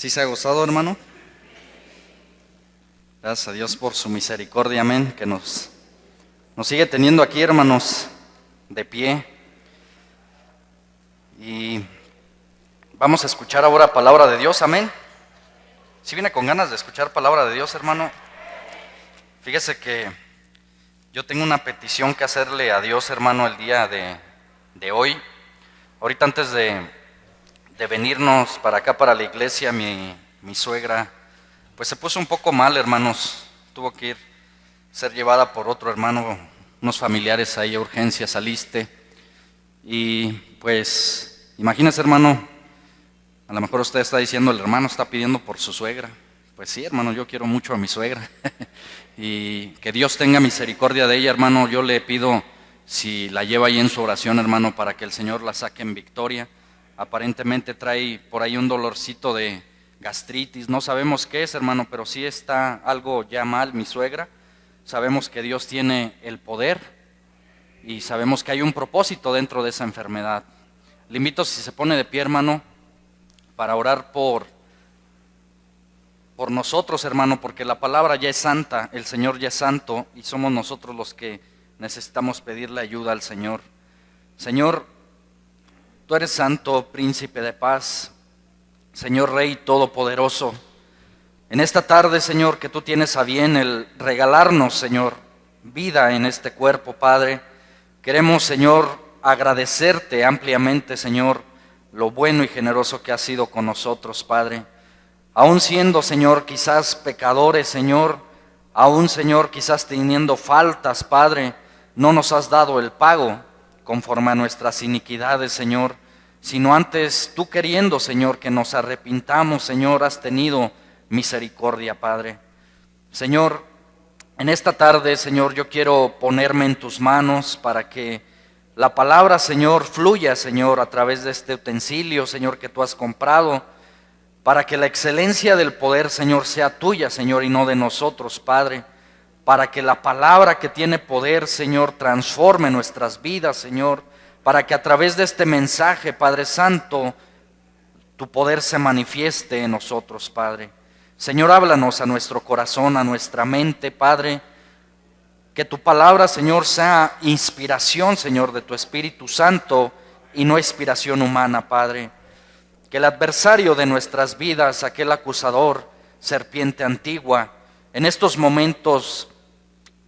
¿Sí se ha gozado, hermano? Gracias a Dios por su misericordia, amén, que nos sigue teniendo aquí, hermanos, de pie. Y vamos a escuchar ahora palabra de Dios, amén. ¿Sí viene con ganas de escuchar palabra de Dios, hermano? Fíjese que yo tengo una petición que hacerle a Dios, hermano, el día de hoy. Ahorita antes de venirnos para acá, para la iglesia, mi suegra, pues se puso un poco mal, hermanos. Tuvo que ser llevada por otro hermano, unos familiares ahí a urgencias, saliste. Y pues, imagínese, hermano, a lo mejor usted está diciendo, el hermano está pidiendo por su suegra. Pues sí, hermano, yo quiero mucho a mi suegra. Y que Dios tenga misericordia de ella, hermano. Yo le pido, si la lleva ahí en su oración, hermano, para que el Señor la saque en victoria. Aparentemente trae por ahí un dolorcito de gastritis, no sabemos qué es, hermano, pero sí está algo ya mal mi suegra. Sabemos que Dios tiene el poder y sabemos que hay un propósito dentro de esa enfermedad. Le invito, si se pone de pie, hermano, para orar por nosotros, hermano, porque la palabra ya es santa, el Señor ya es santo y somos nosotros los que necesitamos pedirle ayuda al Señor. Señor, tú eres santo, príncipe de paz, Señor Rey todopoderoso. En esta tarde, Señor, que tú tienes a bien el regalarnos, Señor, vida en este cuerpo, Padre, queremos, Señor, agradecerte ampliamente, Señor, lo bueno y generoso que has sido con nosotros, Padre. Aún siendo, Señor, quizás pecadores, Señor, aún, Señor, quizás teniendo faltas, Padre, no nos has dado el pago conforme a nuestras iniquidades, Señor, sino antes tú queriendo, Señor, que nos arrepintamos, Señor, has tenido misericordia, Padre. Señor, en esta tarde, Señor, yo quiero ponerme en tus manos para que la palabra, Señor, fluya, Señor, a través de este utensilio, Señor, que tú has comprado, para que la excelencia del poder, Señor, sea tuya, Señor, y no de nosotros, Padre, para que la palabra que tiene poder, Señor, transforme nuestras vidas, Señor, para que a través de este mensaje, Padre Santo, tu poder se manifieste en nosotros, Padre. Señor, háblanos a nuestro corazón, a nuestra mente, Padre, que tu palabra, Señor, sea inspiración, Señor, de tu Espíritu Santo y no inspiración humana, Padre. Que el adversario de nuestras vidas, aquel acusador, serpiente antigua, en estos momentos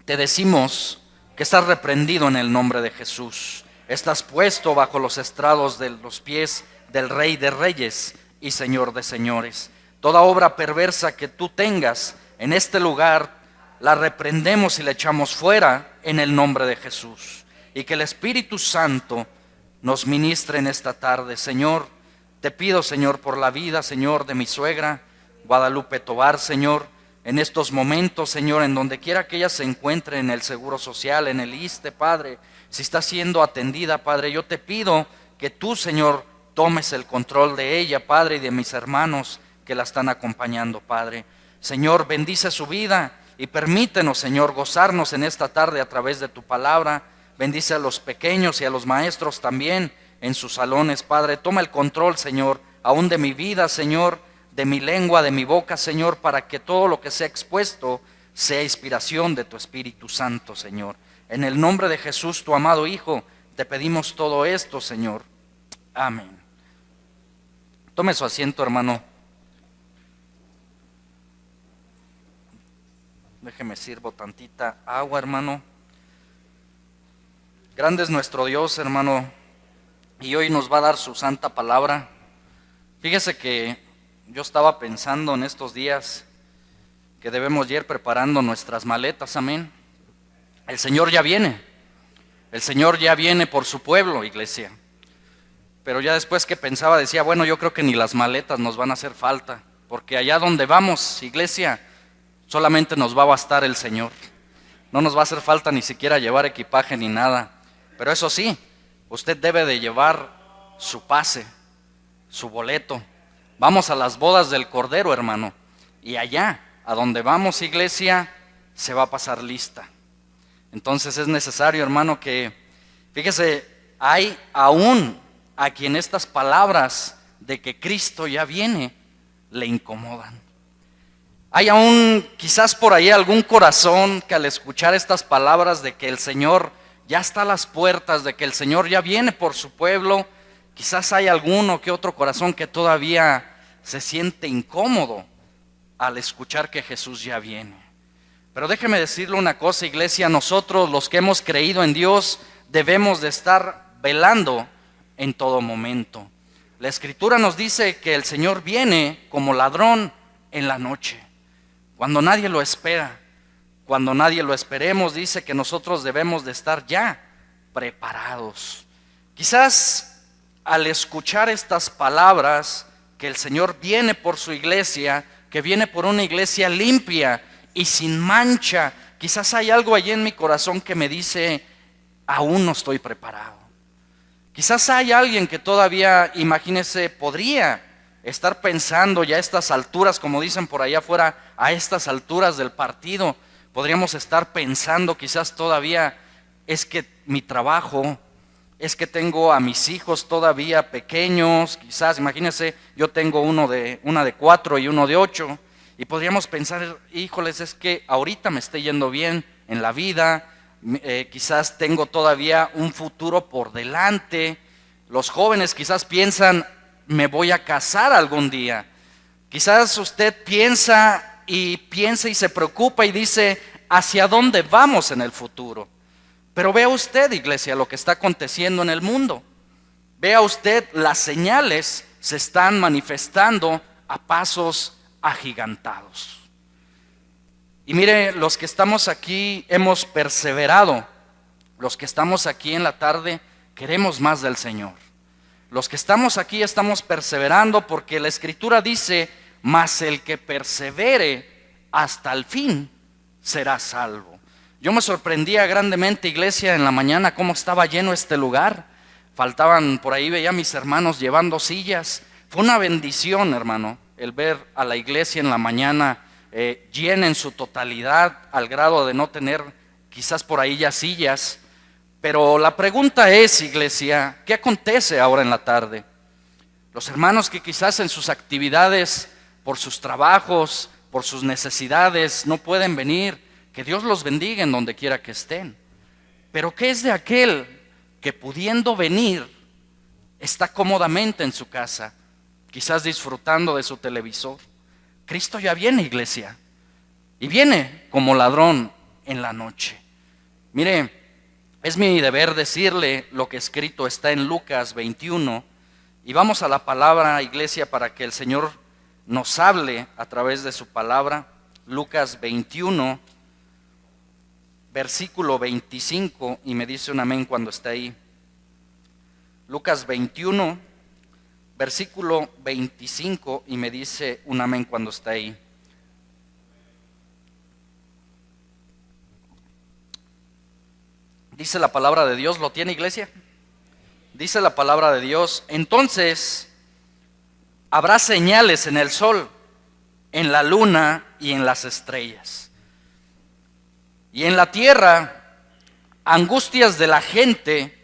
te decimos que estás reprendido en el nombre de Jesús. Estás puesto bajo los estrados de los pies del Rey de Reyes y Señor de Señores. Toda obra perversa que tú tengas en este lugar, la reprendemos y la echamos fuera en el nombre de Jesús. Y que el Espíritu Santo nos ministre en esta tarde, Señor. Te pido, Señor, por la vida, Señor, de mi suegra, Guadalupe Tobar, Señor, en estos momentos, Señor, en donde quiera que ella se encuentre, en el Seguro Social, en el ISSSTE, Padre, si está siendo atendida, Padre, yo te pido que tú, Señor, tomes el control de ella, Padre, y de mis hermanos que la están acompañando, Padre. Señor, bendice su vida y permítenos, Señor, gozarnos en esta tarde a través de tu palabra. Bendice a los pequeños y a los maestros también en sus salones, Padre. Toma el control, Señor, aún de mi vida, Señor, de mi lengua, de mi boca, Señor, para que todo lo que sea expuesto sea inspiración de tu Espíritu Santo, Señor. En el nombre de Jesús, tu amado Hijo, te pedimos todo esto, Señor. Amén. Tome su asiento, hermano. Déjeme sirvo tantita agua, hermano. Grande es nuestro Dios, hermano, y hoy nos va a dar su santa palabra. Fíjese que yo estaba pensando en estos días que debemos ir preparando nuestras maletas, amén. El Señor ya viene. El Señor ya viene por su pueblo, iglesia. Pero ya después que pensaba, decía, bueno, yo creo que ni las maletas nos van a hacer falta, porque allá donde vamos, iglesia, solamente nos va a bastar el Señor. No nos va a hacer falta ni siquiera llevar equipaje ni nada. Pero eso sí, usted debe de llevar su pase, su boleto. Vamos a las bodas del Cordero, hermano. Y allá, a donde vamos, iglesia, se va a pasar lista. Entonces es necesario, hermano, que, fíjese, hay aún a quien estas palabras de que Cristo ya viene le incomodan. Hay aún quizás por ahí algún corazón que al escuchar estas palabras de que el Señor ya está a las puertas, de que el Señor ya viene por su pueblo, quizás hay alguno que otro corazón que todavía se siente incómodo al escuchar que Jesús ya viene. Pero déjeme decirle una cosa, iglesia, nosotros los que hemos creído en Dios debemos de estar velando en todo momento. La Escritura nos dice que el Señor viene como ladrón en la noche, cuando nadie lo espera. Cuando nadie lo esperemos, dice que nosotros debemos de estar ya preparados. Quizás al escuchar estas palabras, que el Señor viene por su iglesia, que viene por una iglesia limpia y sin mancha, quizás hay algo allí en mi corazón que me dice, aún no estoy preparado. Quizás hay alguien que todavía, imagínese, podría estar pensando ya a estas alturas, como dicen por allá afuera, a estas alturas del partido, podríamos estar pensando quizás todavía, es que mi trabajo, es que tengo a mis hijos todavía pequeños, quizás, imagínense, yo tengo una de 4 y uno de 8, y podríamos pensar, híjoles, es que ahorita me esté yendo bien en la vida, quizás tengo todavía un futuro por delante. Los jóvenes quizás piensan, me voy a casar algún día. Quizás usted piensa y se preocupa y dice, ¿hacia dónde vamos en el futuro? Pero vea usted, iglesia, lo que está aconteciendo en el mundo. Vea usted, las señales se están manifestando a pasos agigantados. Y mire, los que estamos aquí hemos perseverado. Los que estamos aquí en la tarde queremos más del Señor. Los que estamos aquí estamos perseverando porque la Escritura dice, mas el que persevere hasta el fin será salvo. Yo me sorprendía grandemente, iglesia, en la mañana cómo estaba lleno este lugar. Faltaban, por ahí veía a mis hermanos llevando sillas. Fue una bendición, hermano, el ver a la iglesia en la mañana llena en su totalidad, al grado de no tener quizás por ahí ya sillas. Pero la pregunta es, iglesia, ¿qué acontece ahora en la tarde? Los hermanos que quizás en sus actividades, por sus trabajos, por sus necesidades, no pueden venir, que Dios los bendiga en donde quiera que estén. Pero ¿qué es de aquel que pudiendo venir está cómodamente en su casa, quizás disfrutando de su televisor? Cristo ya viene, iglesia, y viene como ladrón en la noche. Mire, es mi deber decirle lo que escrito está en Lucas 21, y vamos a la palabra, iglesia, para que el Señor nos hable a través de su palabra. Lucas 21, versículo 25, y me dice un amén cuando está ahí. Lucas 21, versículo 25, y me dice un amén cuando está ahí. Dice la palabra de Dios, ¿lo tiene, iglesia? Dice la palabra de Dios, entonces habrá señales en el sol, en la luna y en las estrellas. Y en la tierra, angustias de la gente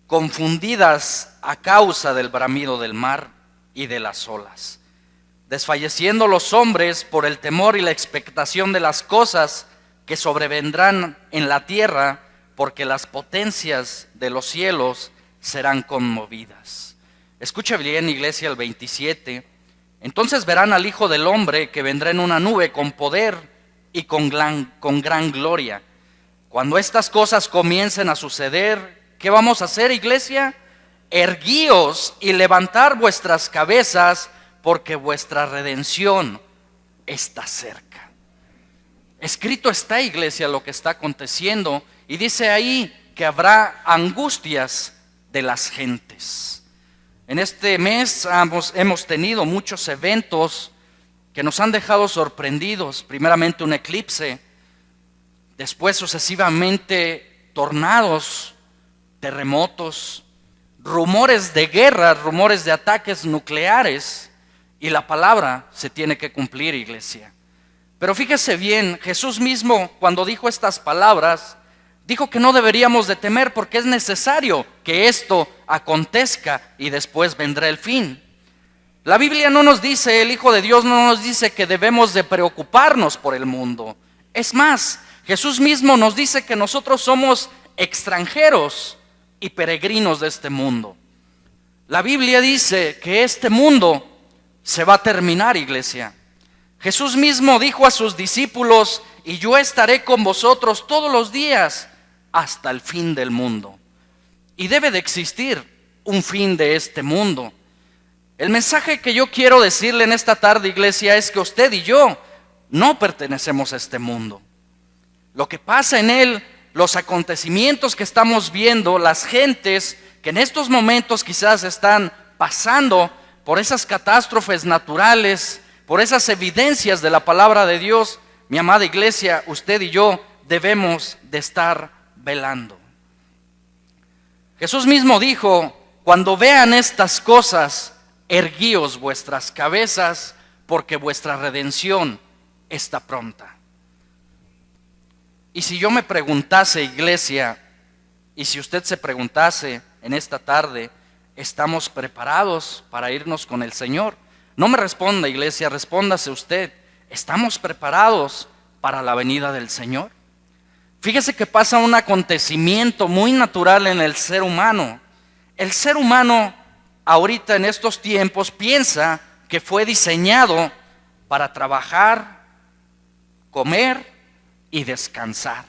confundidas a causa del bramido del mar y de las olas, desfalleciendo los hombres por el temor y la expectación de las cosas que sobrevendrán en la tierra, porque las potencias de los cielos serán conmovidas. Escucha bien, iglesia, el 27. Entonces verán al Hijo del Hombre que vendrá en una nube con poder y con gran gloria. Cuando estas cosas comiencen a suceder, ¿qué vamos a hacer, iglesia? Erguíos y levantar vuestras cabezas, porque vuestra redención está cerca. Escrito está, iglesia, lo que está aconteciendo, y dice ahí que habrá angustias de las gentes. En este mes hemos tenido muchos eventos que nos han dejado sorprendidos. Primeramente un eclipse, después sucesivamente tornados, terremotos, rumores de guerra, rumores de ataques nucleares, y la palabra se tiene que cumplir, iglesia. Pero fíjese bien, Jesús mismo, cuando dijo estas palabras, dijo que no deberíamos de temer porque es necesario que esto acontezca y después vendrá el fin. La Biblia no nos dice, el Hijo de Dios no nos dice que debemos de preocuparnos por el mundo. Es más, Jesús mismo nos dice que nosotros somos extranjeros y peregrinos de este mundo. La Biblia dice que este mundo se va a terminar, iglesia. Jesús mismo dijo a sus discípulos: y yo estaré con vosotros todos los días hasta el fin del mundo. Y debe de existir un fin de este mundo. El mensaje que yo quiero decirle en esta tarde, iglesia, es que usted y yo no pertenecemos a este mundo. Lo que pasa en él, los acontecimientos que estamos viendo, las gentes que en estos momentos quizás están pasando por esas catástrofes naturales, por esas evidencias de la palabra de Dios, mi amada iglesia, usted y yo debemos de estar velando. Jesús mismo dijo: cuando vean estas cosas, erguíos vuestras cabezas, porque vuestra redención está pronta. Y si yo me preguntase, iglesia, y si usted se preguntase en esta tarde, ¿estamos preparados para irnos con el Señor? No me responda, iglesia, respóndase usted: ¿estamos preparados para la venida del Señor? Fíjese que pasa un acontecimiento muy natural en el ser humano. El ser humano ahorita en estos tiempos piensa que fue diseñado para trabajar, comer y descansar.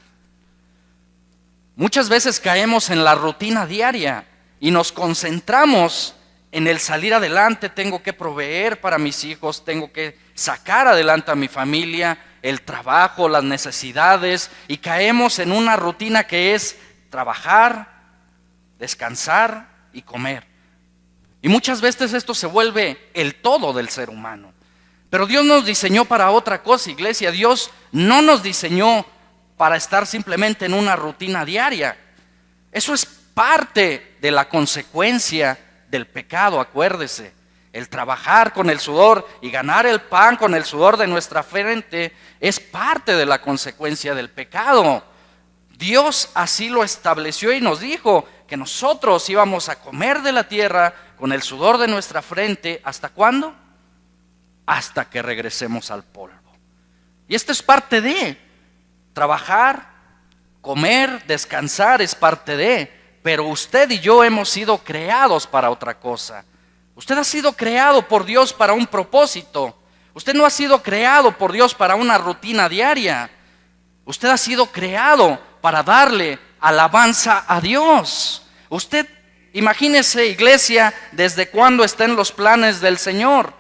Muchas veces caemos en la rutina diaria y nos concentramos en el salir adelante. Tengo que proveer para mis hijos, tengo que sacar adelante a mi familia, el trabajo, las necesidades, y caemos en una rutina que es trabajar, descansar y comer. Y muchas veces esto se vuelve el todo del ser humano. Pero Dios nos diseñó para otra cosa, iglesia. Dios no nos diseñó para estar simplemente en una rutina diaria. Eso es parte de la consecuencia del pecado, acuérdese. El trabajar con el sudor y ganar el pan con el sudor de nuestra frente es parte de la consecuencia del pecado. Dios así lo estableció y nos dijo que nosotros íbamos a comer de la tierra con el sudor de nuestra frente. ¿Hasta cuándo? Hasta que regresemos al polvo. Y esto es parte de trabajar, comer, descansar, es parte de. Pero usted y yo hemos sido creados para otra cosa. Usted ha sido creado por Dios para un propósito. Usted no ha sido creado por Dios para una rutina diaria. Usted ha sido creado para darle alabanza a Dios. Usted, imagínese, iglesia, desde cuándo está en los planes del Señor.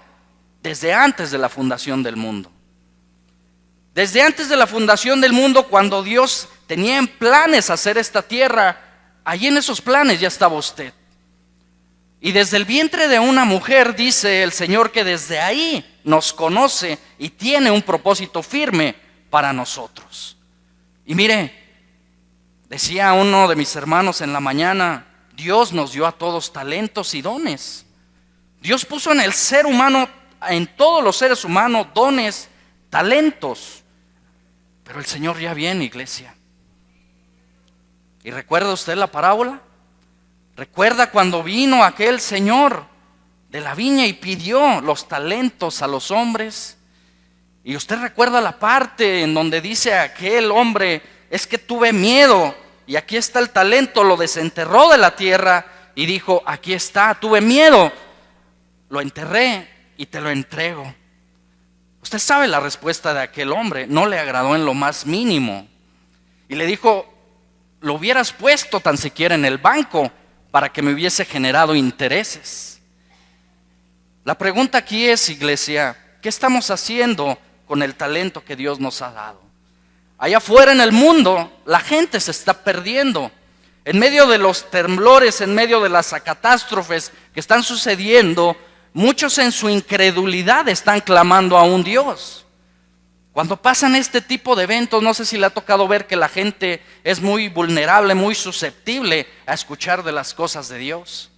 Desde antes de la fundación del mundo. Desde antes de la fundación del mundo, cuando Dios tenía en planes hacer esta tierra, allí en esos planes ya estaba usted. Y desde el vientre de una mujer dice el Señor que desde ahí nos conoce y tiene un propósito firme para nosotros. Y mire, decía uno de mis hermanos en la mañana: Dios nos dio a todos talentos y dones. Dios puso en el ser humano, en todos los seres humanos, dones, talentos. Pero el Señor ya viene, iglesia. ¿Y recuerda usted la parábola? ¿Recuerda cuando vino aquel señor de la viña y pidió los talentos a los hombres? Y usted recuerda la parte en donde dice aquel hombre: es que tuve miedo y aquí está el talento. Lo desenterró de la tierra y dijo: aquí está, tuve miedo, lo enterré y te lo entrego. Usted sabe la respuesta de aquel hombre: no le agradó en lo más mínimo. Y le dijo: lo hubieras puesto tan siquiera en el banco para que me hubiese generado intereses. La pregunta aquí es, iglesia, ¿qué estamos haciendo con el talento que Dios nos ha dado? Allá afuera en el mundo, la gente se está perdiendo. En medio de los temblores, en medio de las catástrofes que están sucediendo, muchos en su incredulidad están clamando a un Dios. Cuando pasan este tipo de eventos, no sé si le ha tocado ver que la gente es muy vulnerable, muy susceptible a escuchar de las cosas de Dios.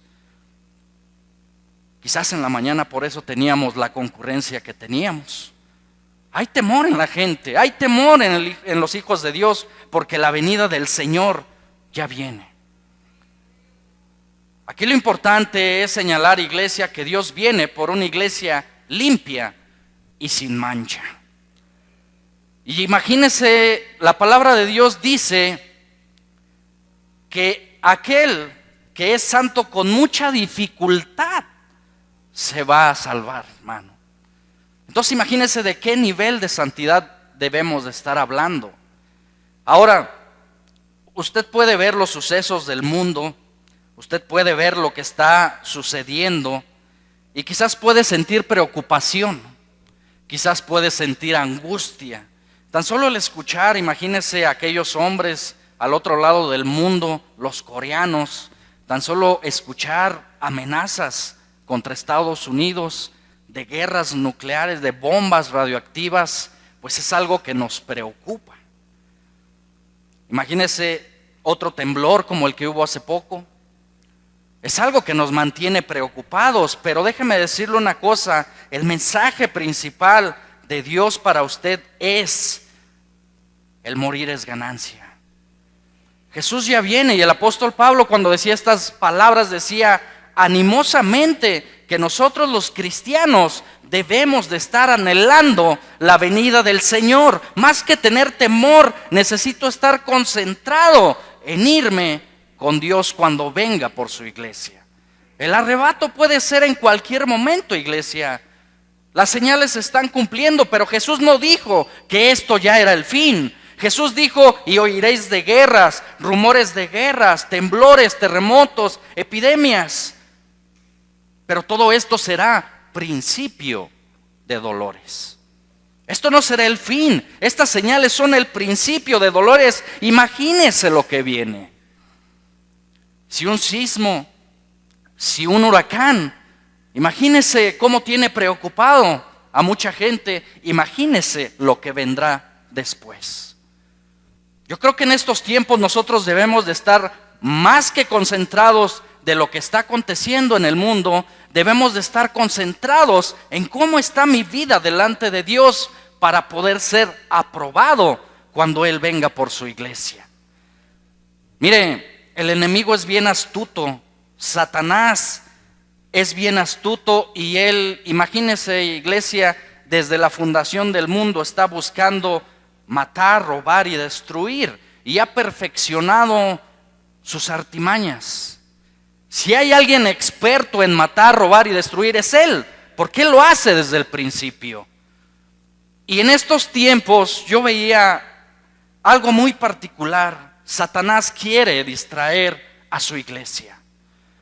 Quizás en la mañana por eso teníamos la concurrencia que teníamos. Hay temor en la gente, hay temor en los hijos de Dios, porque la venida del Señor ya viene. Aquí lo importante es señalar, iglesia, que Dios viene por una iglesia limpia y sin mancha. Y imagínense, la palabra de Dios dice que aquel que es santo con mucha dificultad se va a salvar, hermano. Entonces imagínense de qué nivel de santidad debemos de estar hablando. Ahora, usted puede ver los sucesos del mundo, usted puede ver lo que está sucediendo y quizás puede sentir preocupación, quizás puede sentir angustia. Tan solo el escuchar, imagínese aquellos hombres al otro lado del mundo, los coreanos, tan solo escuchar amenazas contra Estados Unidos, de guerras nucleares, de bombas radioactivas, pues es algo que nos preocupa. Imagínese otro temblor como el que hubo hace poco. Es algo que nos mantiene preocupados, pero déjeme decirle una cosa, el mensaje principal de Dios para usted es: el morir es ganancia. Jesús ya viene, y el apóstol Pablo, cuando decía estas palabras, decía animosamente que nosotros los cristianos debemos de estar anhelando la venida del Señor. Más que tener temor, necesito estar concentrado en irme con Dios cuando venga por su iglesia. El arrebato puede ser en cualquier momento, iglesia. Las señales se están cumpliendo, pero Jesús no dijo que esto ya era el fin. Jesús dijo: y oiréis de guerras, rumores de guerras, temblores, terremotos, epidemias. Pero todo esto será principio de dolores. Esto no será el fin. Estas señales son el principio de dolores. Imagínese lo que viene. Si un sismo, si un huracán, imagínese cómo tiene preocupado a mucha gente. Imagínese lo que vendrá después. Yo creo que en estos tiempos nosotros debemos de estar más que concentrados de lo que está aconteciendo en el mundo. Debemos de estar concentrados en cómo está mi vida delante de Dios para poder ser aprobado cuando Él venga por su iglesia. Mire, el enemigo es bien astuto, Satanás es bien astuto, y él, imagínese, iglesia, desde la fundación del mundo está buscando matar, robar y destruir, y ha perfeccionado sus artimañas. Si hay alguien experto en matar, robar y destruir, es él, porque él lo hace desde el principio. Y en estos tiempos yo veía algo muy particular. Satanás quiere distraer a su iglesia.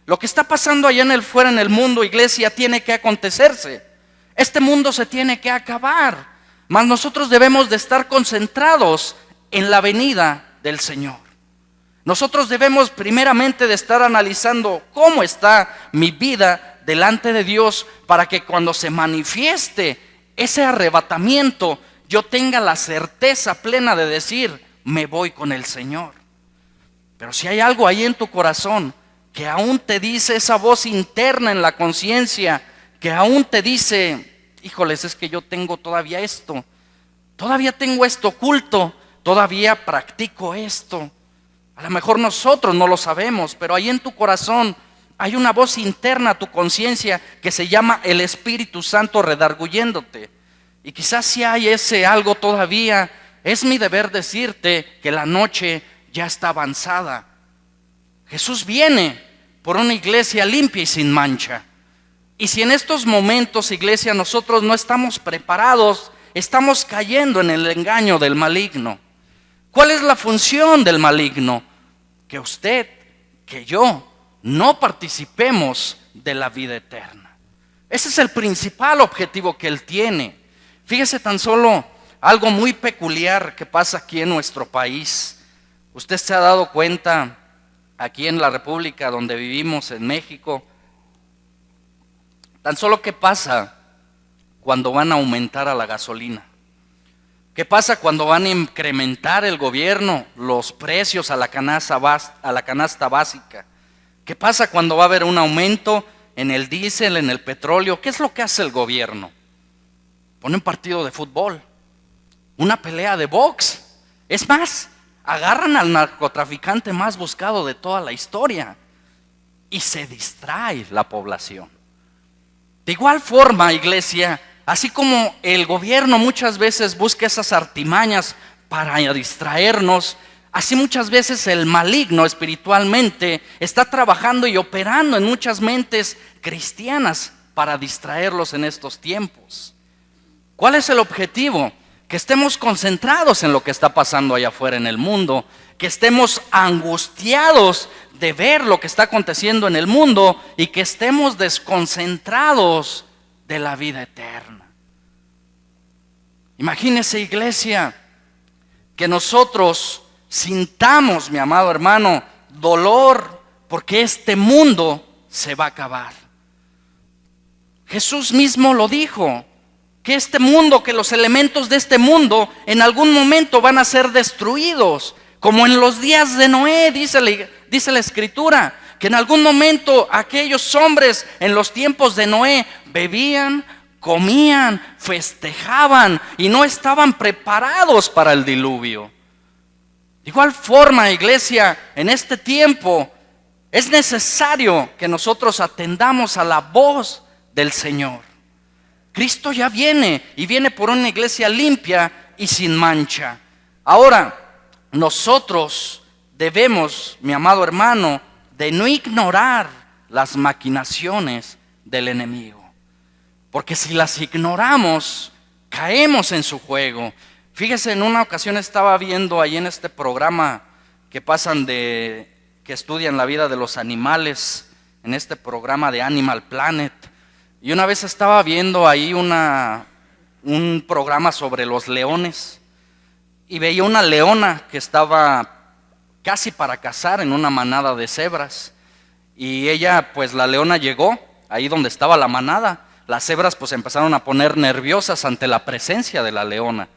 Lo que está pasando allá fuera en el mundo, iglesia, tiene que acontecerse. Este mundo se tiene que acabar, mas nosotros debemos de estar concentrados en la venida del Señor. Nosotros debemos primeramente de estar analizando cómo está mi vida delante de Dios, para que cuando se manifieste ese arrebatamiento, yo tenga la certeza plena de decir: me voy con el Señor. Pero si hay algo ahí en tu corazón que aún te dice, esa voz interna en la conciencia, que aún te dice: híjoles, es que yo tengo todavía esto, todavía tengo esto oculto, todavía practico esto. A lo mejor nosotros no lo sabemos, pero ahí en tu corazón hay una voz interna, tu conciencia, que se llama el Espíritu Santo redarguyéndote. Y quizás si hay ese algo todavía, es mi deber decirte que la noche ya está avanzada. Jesús viene por una iglesia limpia y sin mancha. Y si en estos momentos, iglesia, nosotros no estamos preparados, estamos cayendo en el engaño del maligno. ¿Cuál es la función del maligno? Que usted, que yo, no participemos de la vida eterna. Ese es el principal objetivo que él tiene. Fíjese tan solo algo muy peculiar que pasa aquí en nuestro país. Usted se ha dado cuenta, aquí en la República donde vivimos, en México, tan solo qué pasa cuando van a aumentar a la gasolina. ¿Qué pasa cuando van a incrementar el gobierno los precios a la canasta básica? ¿Qué pasa cuando va a haber un aumento en el diésel, en el petróleo? ¿Qué es lo que hace el gobierno? Pone un partido de fútbol, una pelea de box. Es más, agarran al narcotraficante más buscado de toda la historia. y se distrae la población. De igual forma, iglesia, así como el gobierno muchas veces busca esas artimañas para distraernos, así muchas veces el maligno espiritualmente está trabajando y operando en muchas mentes cristianas para distraerlos en estos tiempos. ¿Cuál es el objetivo? Que estemos concentrados en lo que está pasando allá afuera en el mundo, que estemos angustiados de ver lo que está aconteciendo en el mundo y que estemos desconcentrados de la vida eterna. Imagínese, iglesia, que nosotros sintamos, mi amado hermano, dolor porque este mundo se va a acabar. Jesús mismo lo dijo, que este mundo, que los elementos de este mundo en algún momento van a ser destruidos, como en los días de Noé, dice la Escritura, que en algún momento aquellos hombres en los tiempos de Noé bebían, comían, festejaban y no estaban preparados para el diluvio. De igual forma, iglesia, en este tiempo es necesario que nosotros atendamos a la voz del Señor. Cristo ya viene y viene por una iglesia limpia y sin mancha. Ahora, nosotros debemos, mi amado hermano, de no ignorar las maquinaciones del enemigo. Porque si las ignoramos, caemos en su juego. Fíjese, en una ocasión estaba viendo ahí en este programa que pasan que estudian la vida de los animales, en este programa de Animal Planet. Y una vez estaba viendo ahí un programa sobre los leones y veía una leona que estaba casi para cazar en una manada de cebras. Y ella, pues la leona llegó ahí donde estaba la manada. Las cebras pues empezaron a poner nerviosas ante la presencia de la leona.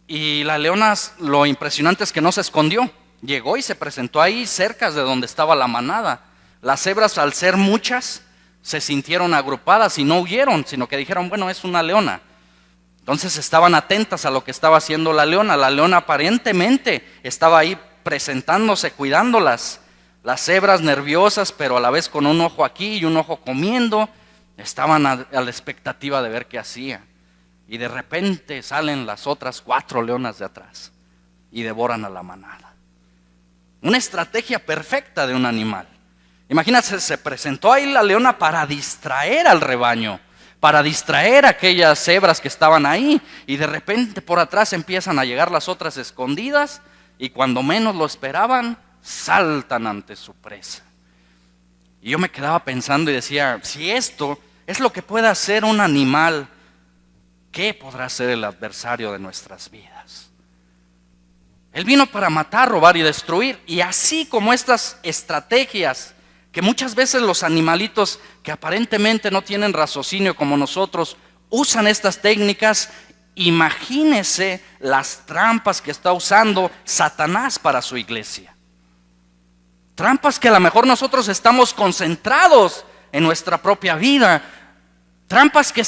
Y la leona, lo impresionante es que no se escondió. Llegó y se presentó ahí cerca de donde estaba la manada. Las cebras, al ser muchas, se sintieron agrupadas y no huyeron, sino que dijeron, bueno, es una leona. Entonces estaban atentas a lo que estaba haciendo la leona. La leona aparentemente estaba ahí presentándose, cuidándolas. Las cebras nerviosas, pero a la vez con un ojo aquí y un ojo comiendo, estaban a la expectativa de ver qué hacía. Y de repente salen las otras 4 leonas de atrás y devoran a la manada. Una estrategia perfecta de un animal. Imagínate, se presentó ahí la leona para distraer al rebaño, para distraer a aquellas cebras que estaban ahí, y de repente por atrás empiezan a llegar las otras escondidas y cuando menos lo esperaban, saltan ante su presa. Y yo me quedaba pensando y decía, si esto es lo que puede hacer un animal, ¿qué podrá hacer el adversario de nuestras vidas? Él vino para matar, robar y destruir, y así como estas estrategias que muchas veces los animalitos que aparentemente no tienen raciocinio como nosotros usan estas técnicas, imagínese las trampas que está usando Satanás para su iglesia. Trampas que a lo mejor nosotros estamos concentrados en nuestra propia vida. Trampas que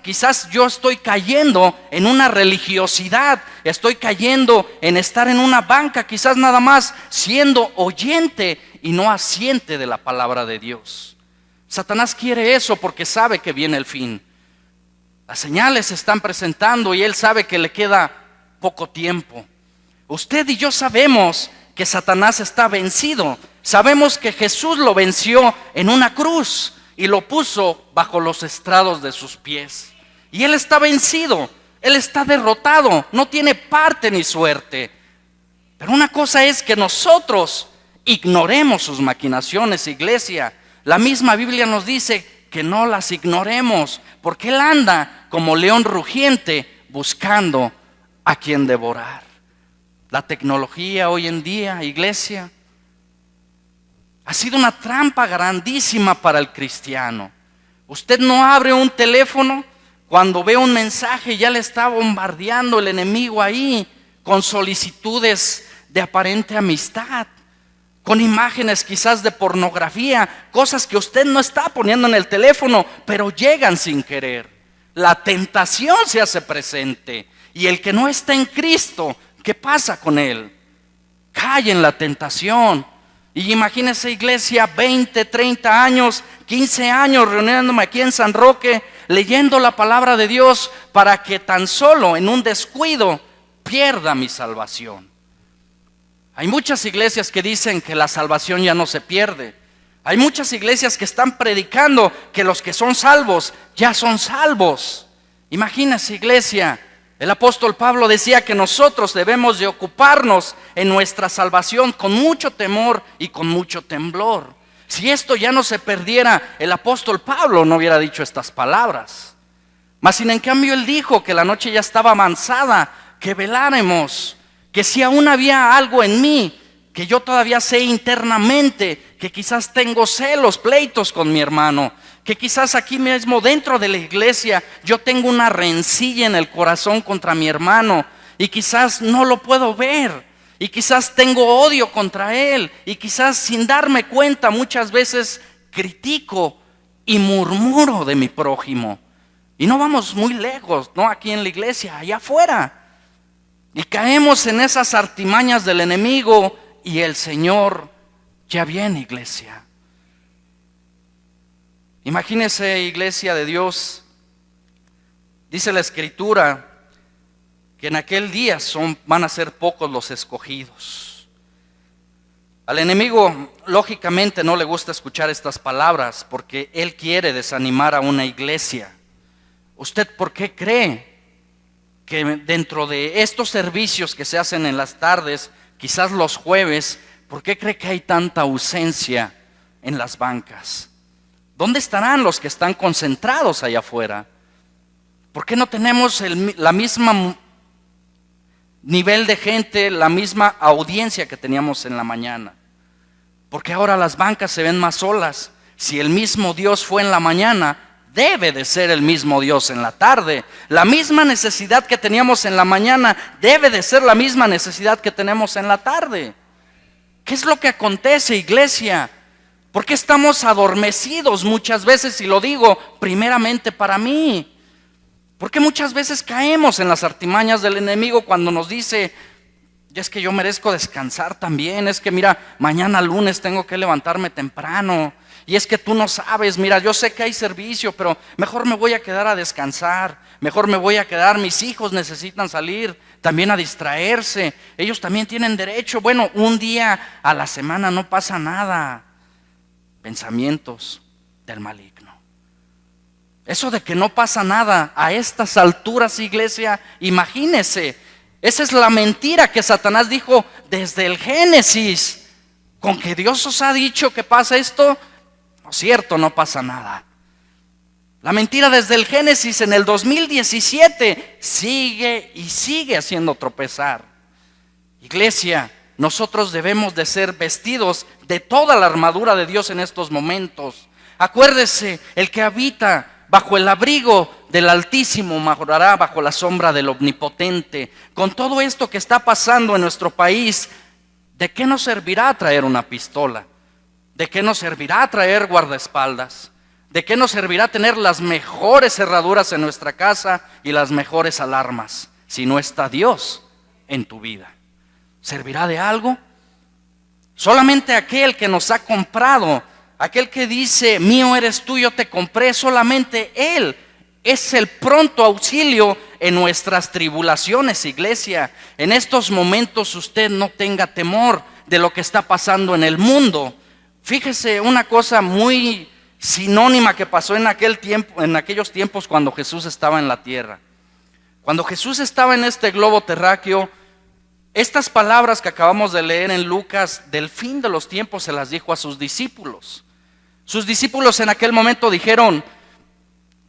quizás yo estoy cayendo en una religiosidad, estoy cayendo en estar en una banca, quizás nada más siendo oyente y no asiente de la palabra de Dios. Satanás quiere eso porque sabe que viene el fin. Las señales se están presentando y él sabe que le queda poco tiempo. Usted y yo sabemos que Satanás está vencido. Sabemos que Jesús lo venció en una cruz y lo puso bajo los estrados de sus pies. Y él está vencido, él está derrotado, no tiene parte ni suerte. Pero una cosa es que nosotros ignoremos sus maquinaciones, iglesia. La misma Biblia nos dice que no las ignoremos, porque él anda como león rugiente buscando a quien devorar. La tecnología hoy en día, iglesia, ha sido una trampa grandísima para el cristiano. Usted no abre un teléfono, cuando ve un mensaje ya le está bombardeando el enemigo ahí con solicitudes de aparente amistad, con imágenes quizás de pornografía, cosas que usted no está poniendo en el teléfono, pero llegan sin querer. La tentación se hace presente y el que no está en Cristo, ¿qué pasa con él? Cae en la tentación. Y imagínense, iglesia, 20, 30 años, 15 años reuniéndome aquí en San Roque, leyendo la palabra de Dios para que tan solo en un descuido pierda mi salvación. Hay muchas iglesias que dicen que la salvación ya no se pierde. Hay muchas iglesias que están predicando que los que son salvos ya son salvos. Imagínense, iglesia, el apóstol Pablo decía que nosotros debemos de ocuparnos en nuestra salvación con mucho temor y con mucho temblor. Si esto ya no se perdiera, el apóstol Pablo no hubiera dicho estas palabras. Mas sin en cambio él dijo que la noche ya estaba avanzada, que veláremos, que si aún había algo en mí, que yo todavía sé internamente, que quizás tengo celos, pleitos con mi hermano, que quizás aquí mismo dentro de la iglesia yo tengo una rencilla en el corazón contra mi hermano y quizás no lo puedo ver y quizás tengo odio contra él y quizás sin darme cuenta muchas veces critico y murmuro de mi prójimo. Y no vamos muy lejos, no aquí en la iglesia, allá afuera. Y caemos en esas artimañas del enemigo y el Señor ya viene, iglesia. Imagínese, iglesia de Dios, dice la Escritura que en aquel día van a ser pocos los escogidos. Al enemigo lógicamente no le gusta escuchar estas palabras porque él quiere desanimar a una iglesia. ¿Usted por qué cree que dentro de estos servicios que se hacen en las tardes, quizás los jueves, por qué cree que hay tanta ausencia en las bancas? ¿Dónde estarán los que están concentrados allá afuera? ¿Por qué no tenemos la misma nivel de gente, la misma audiencia que teníamos en la mañana? Porque ahora las bancas se ven más solas. Si el mismo Dios fue en la mañana, debe de ser el mismo Dios en la tarde. La misma necesidad que teníamos en la mañana debe de ser la misma necesidad que tenemos en la tarde. ¿Qué es lo que acontece, iglesia? ¿Por qué estamos adormecidos muchas veces? Y lo digo primeramente para mí. ¿Por qué muchas veces caemos en las artimañas del enemigo cuando nos dice, y es que yo merezco descansar también, es que mira, mañana lunes tengo que levantarme temprano, y es que tú no sabes, mira, yo sé que hay servicio, pero mejor me voy a quedar a descansar, mejor me voy a quedar, mis hijos necesitan salir también a distraerse, ellos también tienen derecho, bueno, un día a la semana no pasa nada. Pensamientos del maligno. Eso de que no pasa nada a estas alturas, iglesia, imagínese, esa es la mentira que Satanás dijo desde el Génesis. Con que Dios os ha dicho que pasa esto, no es cierto, no pasa nada. La mentira desde el Génesis en el 2017 sigue y sigue haciendo tropezar. Iglesia, nosotros debemos de ser vestidos de toda la armadura de Dios en estos momentos. Acuérdese, el que habita bajo el abrigo del Altísimo morará bajo la sombra del Omnipotente. Con todo esto que está pasando en nuestro país, ¿de qué nos servirá traer una pistola? ¿De qué nos servirá traer guardaespaldas? ¿De qué nos servirá tener las mejores cerraduras en nuestra casa y las mejores alarmas si no está Dios en tu vida? ¿Servirá de algo? Solamente aquel que nos ha comprado, aquel que dice, mío eres tú, yo te compré, solamente Él es el pronto auxilio en nuestras tribulaciones, iglesia. En estos momentos usted no tenga temor de lo que está pasando en el mundo. Fíjese una cosa muy sinónima que pasó en aquellos tiempos cuando Jesús estaba en la tierra. Cuando Jesús estaba en este globo terráqueo, estas palabras que acabamos de leer en Lucas, del fin de los tiempos, se las dijo a sus discípulos. Sus discípulos en aquel momento dijeron,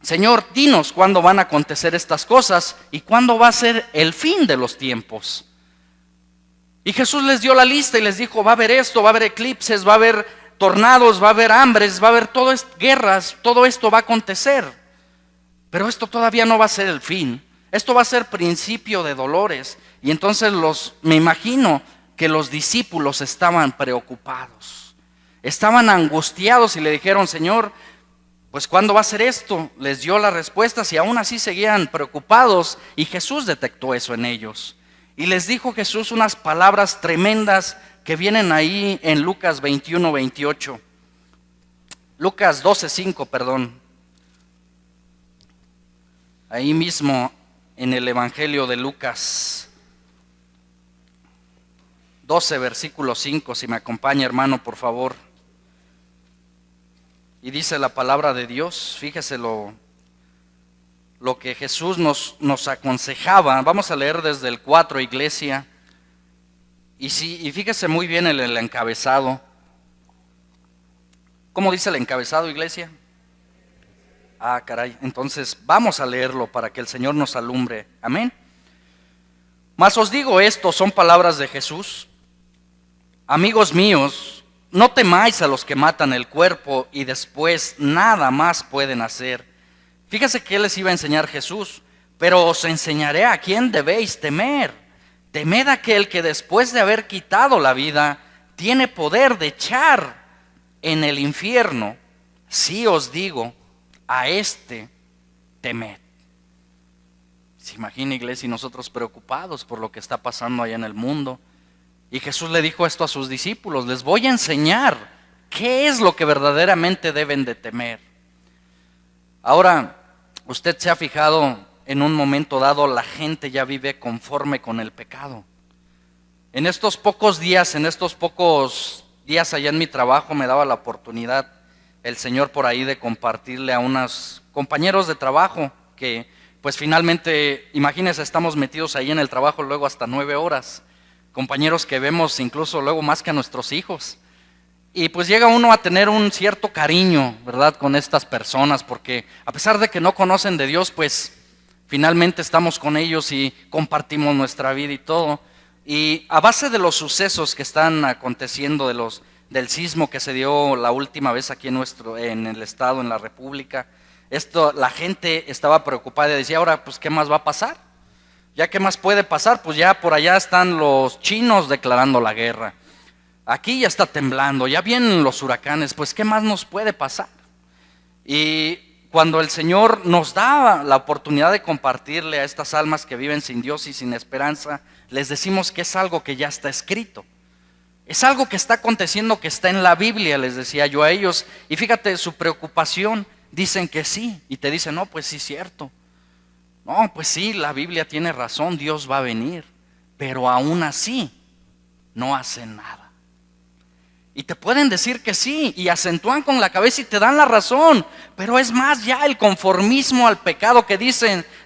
Señor, dinos cuándo van a acontecer estas cosas y cuándo va a ser el fin de los tiempos. Y Jesús les dio la lista y les dijo, va a haber esto, va a haber eclipses, va a haber tornados, va a haber hambres, va a haber guerras, todo esto va a acontecer. Pero esto todavía no va a ser el fin. Esto va a ser principio de dolores. Y entonces me imagino que los discípulos estaban preocupados. Estaban angustiados y le dijeron, Señor, pues ¿cuándo va a ser esto? Les dio las respuestas y aún así seguían preocupados. Y Jesús detectó eso en ellos. Y les dijo Jesús unas palabras tremendas que vienen ahí en Lucas 21, 28. Lucas 12, 5, perdón. Ahí mismo en el Evangelio de Lucas 12, versículo 5, si me acompaña, hermano, por favor. Y dice la palabra de Dios, fíjese lo que Jesús nos aconsejaba. Vamos a leer desde el 4, iglesia. Y fíjese muy bien el encabezado. ¿Cómo dice el encabezado, iglesia? Ah, caray, entonces vamos a leerlo para que el Señor nos alumbre. Amén. Mas os digo esto, son palabras de Jesús. Amigos míos, no temáis a los que matan el cuerpo y después nada más pueden hacer. Fíjese que les iba a enseñar Jesús, pero os enseñaré a quién debéis temer. Temed a aquel que después de haber quitado la vida, tiene poder de echar en el infierno. Sí os digo, a este temed. Se imagina, iglesia, y nosotros preocupados por lo que está pasando allá en el mundo. Y Jesús le dijo esto a sus discípulos: les voy a enseñar qué es lo que verdaderamente deben de temer. Ahora, usted se ha fijado, en un momento dado la gente ya vive conforme con el pecado. En estos pocos días allá en mi trabajo me daba la oportunidad el Señor por ahí de compartirle a unos compañeros de trabajo que pues finalmente, imagínense, estamos metidos ahí en el trabajo luego hasta 9 horas. Compañeros que vemos incluso luego más que a nuestros hijos. Y pues llega uno a tener un cierto cariño, ¿verdad?, con estas personas, porque a pesar de que no conocen de Dios, pues finalmente estamos con ellos y compartimos nuestra vida y todo. Y a base de los sucesos que están aconteciendo, del sismo que se dio la última vez aquí en el estado, en la república, la gente estaba preocupada y decía: ahora, pues, ¿qué más va a pasar? ¿Ya qué más puede pasar? Pues ya por allá están los chinos declarando la guerra. Aquí ya está temblando, ya vienen los huracanes, pues ¿qué más nos puede pasar? Y cuando el Señor nos da la oportunidad de compartirle a estas almas que viven sin Dios y sin esperanza, les decimos que es algo que ya está escrito. Es algo que está aconteciendo, que está en la Biblia, les decía yo a ellos. Y fíjate, su preocupación, dicen que sí, y te dicen: no, pues sí, cierto. No, pues sí, la Biblia tiene razón, Dios va a venir, pero aún así no hacen nada. Y te pueden decir que sí, y acentúan con la cabeza y te dan la razón, pero es más ya el conformismo al pecado que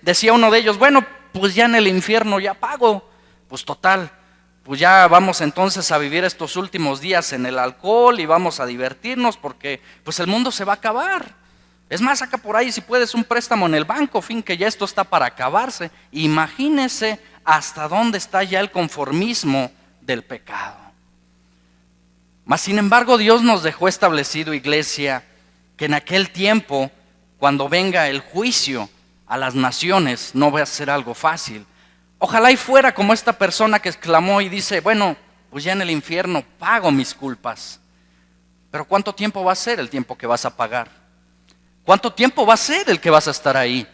decía uno de ellos: bueno, pues ya en el infierno ya pago, pues total, pues ya vamos entonces a vivir estos últimos días en el alcohol y vamos a divertirnos porque pues el mundo se va a acabar. Es más, saca por ahí si puedes un préstamo en el banco, fin que ya esto está para acabarse. Imagínese hasta dónde está ya el conformismo del pecado. Mas sin embargo, Dios nos dejó establecido, iglesia, que en aquel tiempo, cuando venga el juicio a las naciones, no va a ser algo fácil. Ojalá y fuera como esta persona que exclamó y dice: bueno, pues ya en el infierno pago mis culpas. Pero ¿cuánto tiempo va a ser el tiempo que vas a pagar? ¿Cuánto tiempo va a ser el que vas a estar ahí?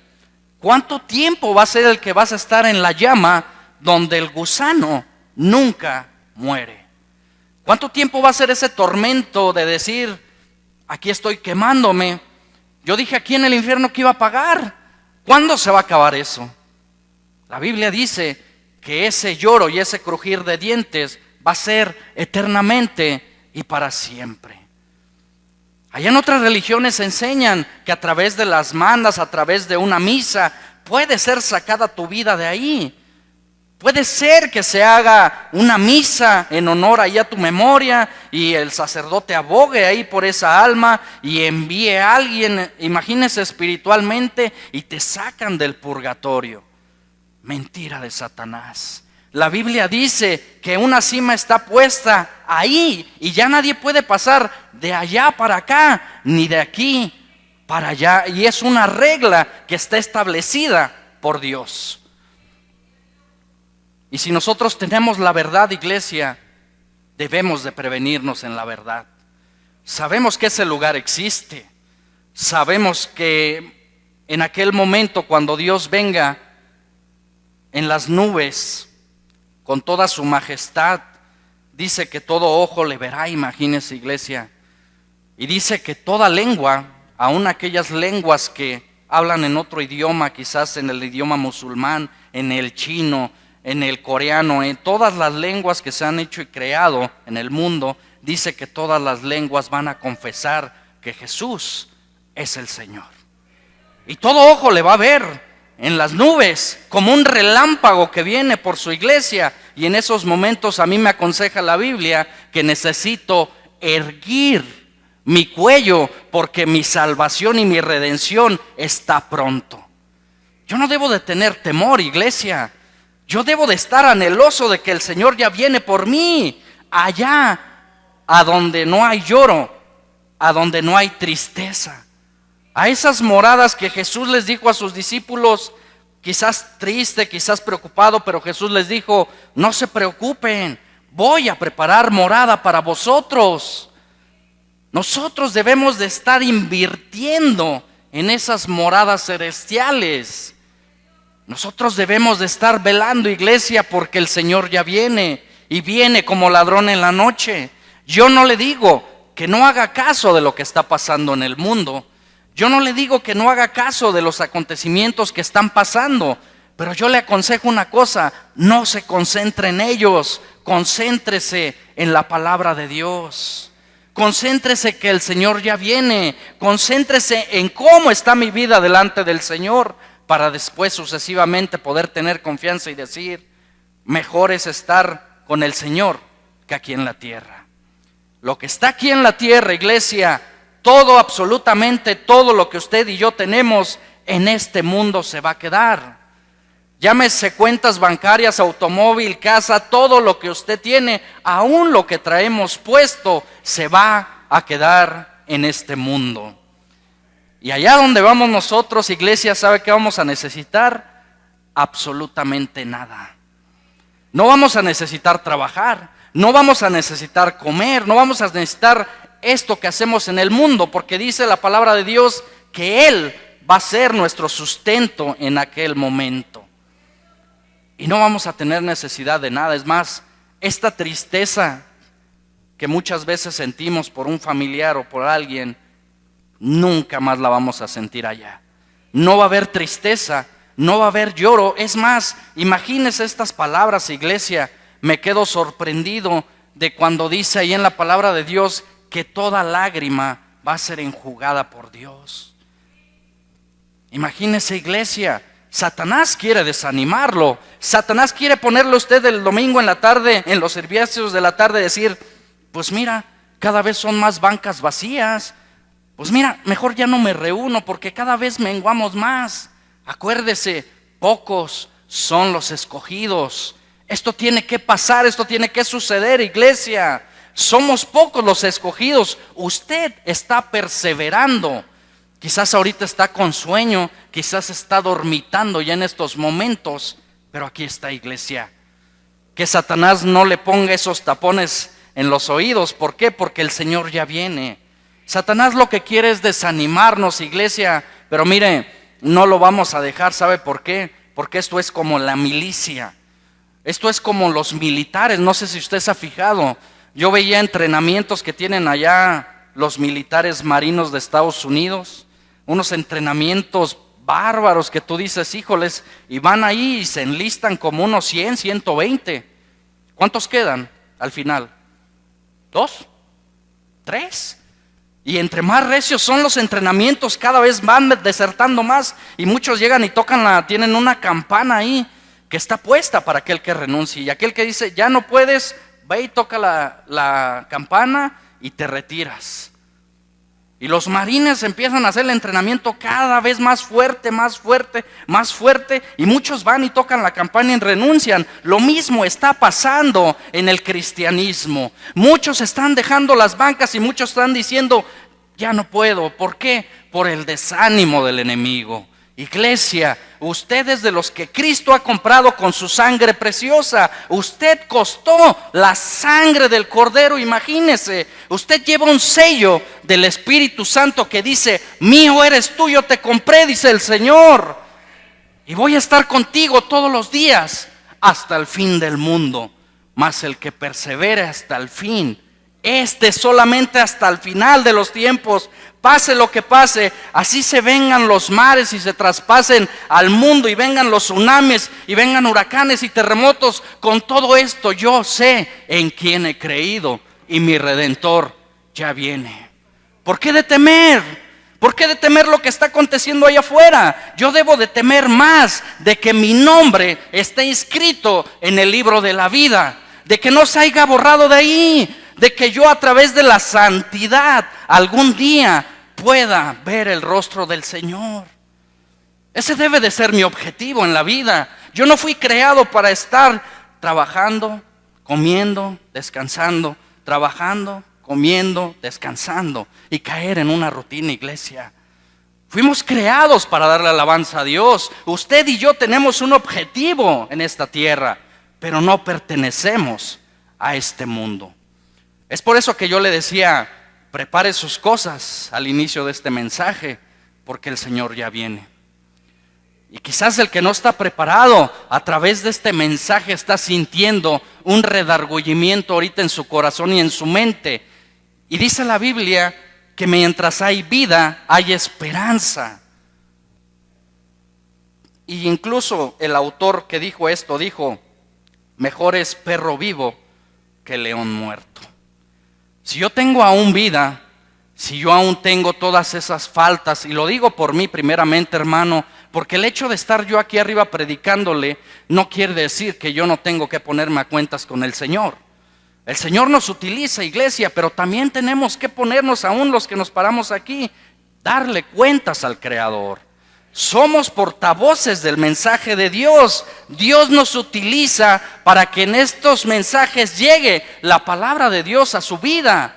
¿Cuánto tiempo va a ser el que vas a estar en la llama donde el gusano nunca muere? ¿Cuánto tiempo va a ser ese tormento de decir: aquí estoy quemándome? Yo dije aquí en el infierno que iba a pagar. ¿Cuándo se va a acabar eso? La Biblia dice que ese lloro y ese crujir de dientes va a ser eternamente y para siempre. Allá en otras religiones enseñan que a través de las mandas, a través de una misa, puede ser sacada tu vida de ahí. Puede ser que se haga una misa en honor ahí a tu memoria y el sacerdote abogue ahí por esa alma y envíe a alguien, imagínese, espiritualmente, y te sacan del purgatorio. Mentira de Satanás. La Biblia dice que una cima está puesta ahí y ya nadie puede pasar de allá para acá, ni de aquí para allá. Y es una regla que está establecida por Dios. Y si nosotros tenemos la verdad, iglesia, debemos de prevenirnos en la verdad. Sabemos que ese lugar existe. Sabemos que en aquel momento, cuando Dios venga en las nubes, con toda su majestad. Dice que todo ojo le verá, imagínese, iglesia. Y dice que toda lengua, aun aquellas lenguas que hablan en otro idioma, quizás en el idioma musulmán, en el chino, en el coreano, en todas las lenguas que se han hecho y creado en el mundo, dice que todas las lenguas van a confesar que Jesús es el Señor. Y todo ojo le va a ver en las nubes como un relámpago que viene por su iglesia. Y en esos momentos a mí me aconseja la Biblia que necesito erguir mi cuello porque mi salvación y mi redención está pronto. Yo no debo de tener temor, iglesia. Yo debo de estar anheloso de que el Señor ya viene por mí, allá a donde no hay lloro, a donde no hay tristeza. A esas moradas que Jesús les dijo a sus discípulos, quizás triste, quizás preocupado, pero Jesús les dijo, no se preocupen, voy a preparar morada para vosotros. Nosotros debemos de estar invirtiendo en esas moradas celestiales. Nosotros debemos de estar velando, iglesia, porque el Señor ya viene y viene como ladrón en la noche. Yo no le digo que no haga caso de lo que está pasando en el mundo. Yo no le digo que no haga caso de los acontecimientos que están pasando, pero yo le aconsejo una cosa: no se concentre en ellos, concéntrese en la palabra de Dios. Concéntrese que el Señor ya viene, concéntrese en cómo está mi vida delante del Señor, para después sucesivamente poder tener confianza y decir, mejor es estar con el Señor que aquí en la tierra. Lo que está aquí en la tierra, iglesia, todo, absolutamente todo lo que usted y yo tenemos en este mundo se va a quedar. Llámese cuentas bancarias, automóvil, casa, todo lo que usted tiene, aún lo que traemos puesto, se va a quedar en este mundo. Y allá donde vamos nosotros, iglesia, ¿sabe qué vamos a necesitar? Absolutamente nada. No vamos a necesitar trabajar, no vamos a necesitar comer, no vamos a necesitar esto que hacemos en el mundo, porque dice la palabra de Dios que Él va a ser nuestro sustento en aquel momento. Y no vamos a tener necesidad de nada. Es más, esta tristeza que muchas veces sentimos por un familiar o por alguien, nunca más la vamos a sentir allá. No va a haber tristeza, no va a haber lloro. Es más, imagínese estas palabras, iglesia. Me quedo sorprendido de cuando dice ahí en la palabra de Dios que toda lágrima va a ser enjugada por Dios. Imagínese, iglesia. Satanás quiere desanimarlo. Satanás quiere ponerle a usted el domingo en la tarde, en los servicios de la tarde, decir, pues mira, cada vez son más bancas vacías. Pues mira, mejor ya no me reúno porque cada vez menguamos más. Acuérdese, pocos son los escogidos. Esto tiene que pasar, esto tiene que suceder, iglesia. Somos pocos los escogidos. Usted está perseverando. Quizás ahorita está con sueño, quizás está dormitando ya en estos momentos, pero aquí está, iglesia. Que Satanás no le ponga esos tapones en los oídos. ¿Por qué? Porque el Señor ya viene. Satanás lo que quiere es desanimarnos, iglesia, pero mire, no lo vamos a dejar. ¿Sabe por qué? Porque esto es como la milicia. Esto es como los militares. No sé si usted se ha fijado. Yo veía entrenamientos que tienen allá los militares marinos de Estados Unidos. Unos entrenamientos bárbaros que tú dices, híjoles, y van ahí y se enlistan como unos 100, 120. ¿Cuántos quedan al final? ¿2? ¿3? Y entre más recios son los entrenamientos, cada vez van desertando más. Y muchos llegan y tienen una campana ahí que está puesta para aquel que renuncie. Y aquel que dice, ya no puedes, ve y toca la campana y te retiras. Y los marines empiezan a hacer el entrenamiento cada vez más fuerte, más fuerte, más fuerte. Y muchos van y tocan la campana y renuncian. Lo mismo está pasando en el cristianismo. Muchos están dejando las bancas y muchos están diciendo, ya no puedo. ¿Por qué? Por el desánimo del enemigo. Iglesia, usted es de los que Cristo ha comprado con su sangre preciosa. Usted costó la sangre del Cordero, imagínese. Usted lleva un sello del Espíritu Santo que dice, mío eres tú, yo te compré, dice el Señor. Y voy a estar contigo todos los días, hasta el fin del mundo, mas el que persevere hasta el fin, este solamente hasta el final de los tiempos, pase lo que pase, así se vengan los mares y se traspasen al mundo y vengan los tsunamis y vengan huracanes y terremotos, con todo esto yo sé en quién he creído y mi Redentor ya viene. ¿Por qué de temer? ¿Por qué de temer lo que está aconteciendo allá afuera? Yo debo de temer más de que mi nombre esté inscrito en el libro de la vida, de que no se haya borrado de ahí, de que yo a través de la santidad algún día pueda ver el rostro del Señor. Ese debe de ser mi objetivo en la vida. Yo no fui creado para estar trabajando, comiendo, descansando, trabajando, comiendo, descansando y caer en una rutina, iglesia. Fuimos creados para darle alabanza a Dios. Usted y yo tenemos un objetivo en esta tierra, pero no pertenecemos a este mundo. Es por eso que yo le decía, prepare sus cosas al inicio de este mensaje, porque el Señor ya viene. Y quizás el que no está preparado a través de este mensaje está sintiendo un redargüimiento ahorita en su corazón y en su mente. Y dice la Biblia que mientras hay vida, hay esperanza. Y incluso el autor que dijo esto dijo, mejor es perro vivo que león muerto. Si yo tengo aún vida, si yo aún tengo todas esas faltas, y lo digo por mí primeramente, hermano, porque el hecho de estar yo aquí arriba predicándole no quiere decir que yo no tengo que ponerme a cuentas con el Señor. El Señor nos utiliza, iglesia, pero también tenemos que ponernos, aún los que nos paramos aquí, darle cuentas al Creador. Somos portavoces del mensaje de Dios. Dios nos utiliza para que en estos mensajes llegue la palabra de Dios a su vida.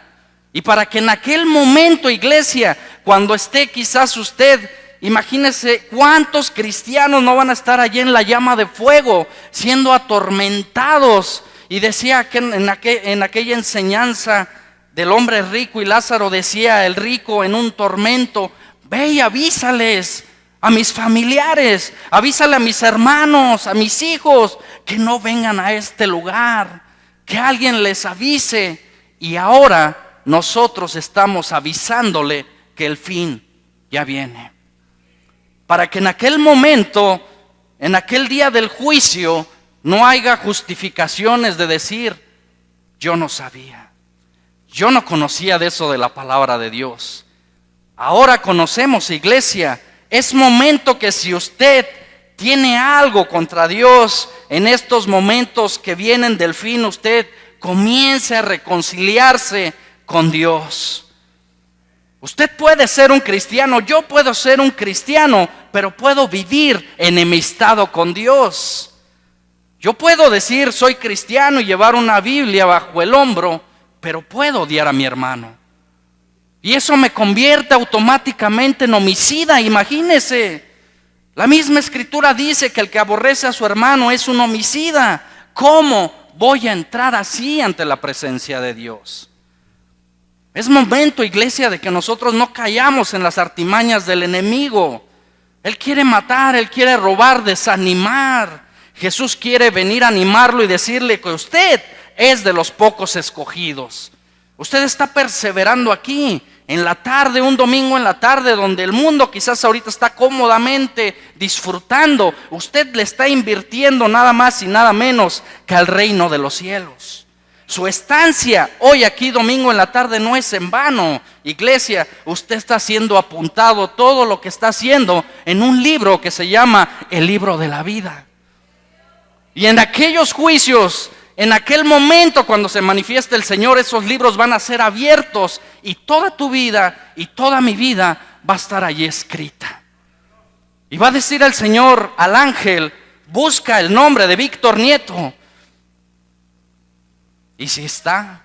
Y para que en aquel momento, iglesia, cuando esté quizás usted, imagínese cuántos cristianos no van a estar allí en la llama de fuego, siendo atormentados. Y decía que en aquella enseñanza del hombre rico y Lázaro, decía el rico en un tormento, ve y avísales a mis familiares, avísale a mis hermanos, a mis hijos, que no vengan a este lugar, que alguien les avise. Y ahora nosotros estamos avisándole que el fin ya viene, para que en aquel momento, en aquel día del juicio, no haya justificaciones de decir, yo no sabía, yo no conocía de eso de la palabra de Dios. Ahora conocemos, iglesia. Es momento que si usted tiene algo contra Dios en estos momentos que vienen del fin, usted comience a reconciliarse con Dios. Usted puede ser un cristiano, yo puedo ser un cristiano, pero puedo vivir enemistado con Dios. Yo puedo decir soy cristiano y llevar una Biblia bajo el hombro, pero puedo odiar a mi hermano. Y eso me convierte automáticamente en homicida, imagínese. La misma escritura dice que el que aborrece a su hermano es un homicida. ¿Cómo voy a entrar así ante la presencia de Dios? Es momento, iglesia, de que nosotros no callamos en las artimañas del enemigo. Él quiere matar, él quiere robar, desanimar. Jesús quiere venir a animarlo y decirle que usted es de los pocos escogidos. Usted está perseverando aquí en la tarde, un domingo en la tarde, donde el mundo quizás ahorita está cómodamente disfrutando. Usted le está invirtiendo nada más y nada menos que al reino de los cielos. Su estancia hoy aquí domingo en la tarde no es en vano. Iglesia, usted está siendo apuntado todo lo que está haciendo en un libro que se llama el libro de la vida. Y en aquellos juicios, en aquel momento cuando se manifieste el Señor, esos libros van a ser abiertos y toda tu vida y toda mi vida va a estar allí escrita. Y va a decir el Señor al ángel, busca el nombre de Víctor Nieto. Y si está,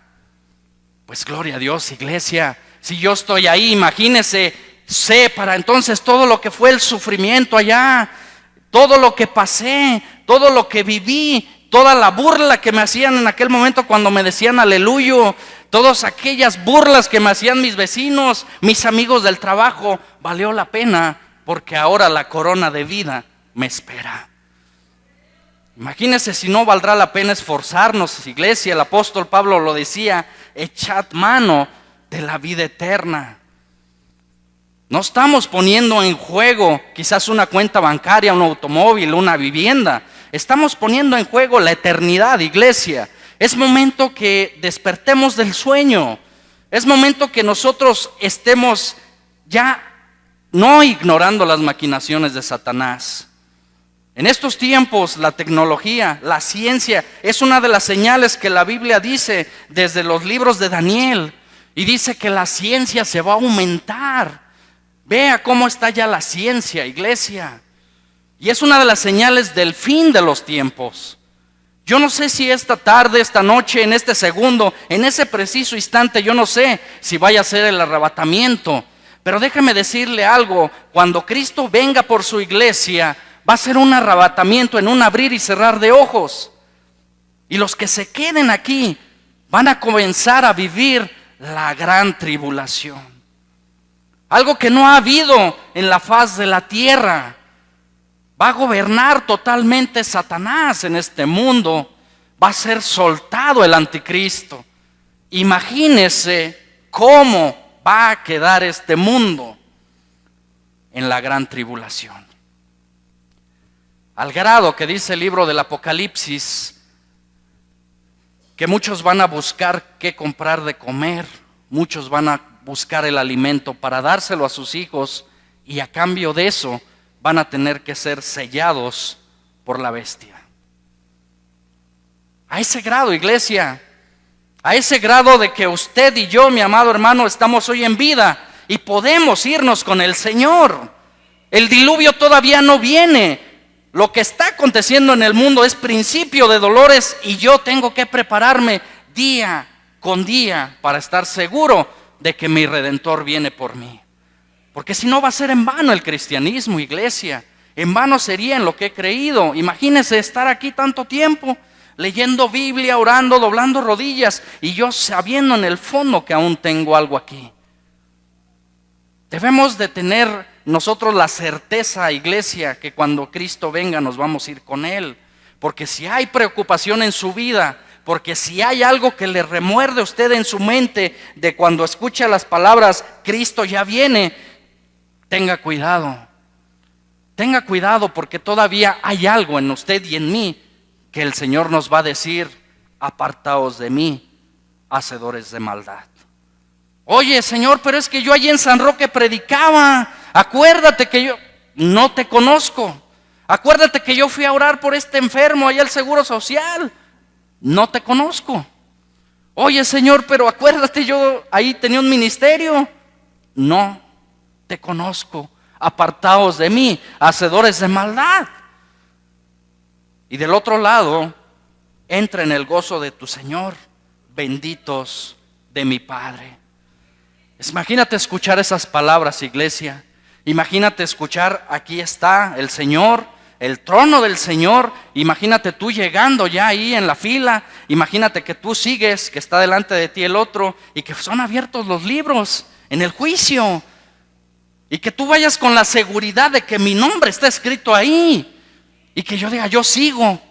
pues gloria a Dios, iglesia. Si yo estoy ahí, imagínese, sé para entonces todo lo que fue el sufrimiento allá, todo lo que pasé, todo lo que viví, toda la burla que me hacían en aquel momento cuando me decían aleluya, todas aquellas burlas que me hacían mis vecinos, mis amigos del trabajo, valió la pena porque ahora la corona de vida me espera. Imagínense si no valdrá la pena esforzarnos, iglesia. El apóstol Pablo lo decía: echad mano de la vida eterna. No estamos poniendo en juego quizás una cuenta bancaria, un automóvil, una vivienda. Estamos poniendo en juego la eternidad, iglesia. Es momento que despertemos del sueño. Es momento que nosotros estemos ya no ignorando las maquinaciones de Satanás. En estos tiempos, la tecnología, la ciencia, es una de las señales que la Biblia dice desde los libros de Daniel. Y dice que la ciencia se va a aumentar. Vea cómo está ya la ciencia, iglesia. Y es una de las señales del fin de los tiempos. Yo no sé si esta tarde, esta noche, en este segundo, en ese preciso instante, yo no sé si vaya a ser el arrebatamiento. Pero déjeme decirle algo: cuando Cristo venga por su iglesia, va a ser un arrebatamiento en un abrir y cerrar de ojos. Y los que se queden aquí van a comenzar a vivir la gran tribulación. Algo que no ha habido en la faz de la tierra. Va a gobernar totalmente Satanás en este mundo. Va a ser soltado el anticristo. Imagínese cómo va a quedar este mundo en la gran tribulación. Al grado que dice el libro del Apocalipsis que muchos van a buscar qué comprar de comer, muchos van a buscar el alimento para dárselo a sus hijos, y a cambio de eso van a tener que ser sellados por la bestia. A ese grado, iglesia, a ese grado de que usted y yo, mi amado hermano, estamos hoy en vida y podemos irnos con el Señor. El diluvio todavía no viene. Lo que está aconteciendo en el mundo es principio de dolores, y yo tengo que prepararme día con día para estar seguro de que mi Redentor viene por mí. Porque si no, va a ser en vano el cristianismo, iglesia. En vano sería en lo que he creído. Imagínense estar aquí tanto tiempo leyendo Biblia, orando, doblando rodillas, y yo sabiendo en el fondo que aún tengo algo aquí. Debemos de tener nosotros la certeza, iglesia, que cuando Cristo venga nos vamos a ir con Él. Porque si hay preocupación en su vida, porque si hay algo que le remuerde a usted en su mente de cuando escucha las palabras Cristo ya viene, tenga cuidado. Tenga cuidado, porque todavía hay algo en usted y en mí que el Señor nos va a decir: apartaos de mí, hacedores de maldad. Oye, Señor, pero es que yo allí en San Roque predicaba. Acuérdate que yo no te conozco. Acuérdate que yo fui a orar por este enfermo allá al Seguro Social. No te conozco. Oye, Señor, pero acuérdate, yo ahí tenía un ministerio. No te conozco. Apartaos de mí, hacedores de maldad. Y del otro lado, entra en el gozo de tu Señor, benditos de mi Padre. Imagínate escuchar esas palabras, iglesia. Imagínate escuchar: aquí está el Señor, el trono del Señor. Imagínate tú llegando ya ahí en la fila. Imagínate que tú sigues, que está delante de ti el otro, y que son abiertos los libros en el juicio. Y que tú vayas con la seguridad de que mi nombre está escrito ahí. Y que yo diga: yo sigo.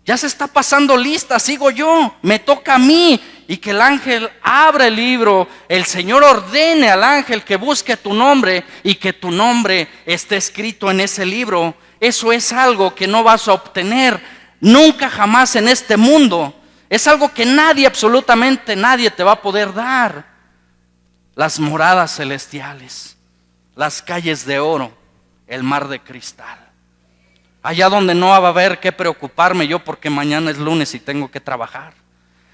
Ya se está pasando lista, sigo yo, me toca a mí. Y que el ángel abra el libro, el Señor ordene al ángel que busque tu nombre y que tu nombre esté escrito en ese libro. Eso es algo que no vas a obtener nunca jamás en este mundo. Es algo que nadie, absolutamente nadie te va a poder dar. Las moradas celestiales, las calles de oro, el mar de cristal. Allá donde no va a haber que preocuparme yo porque mañana es lunes y tengo que trabajar.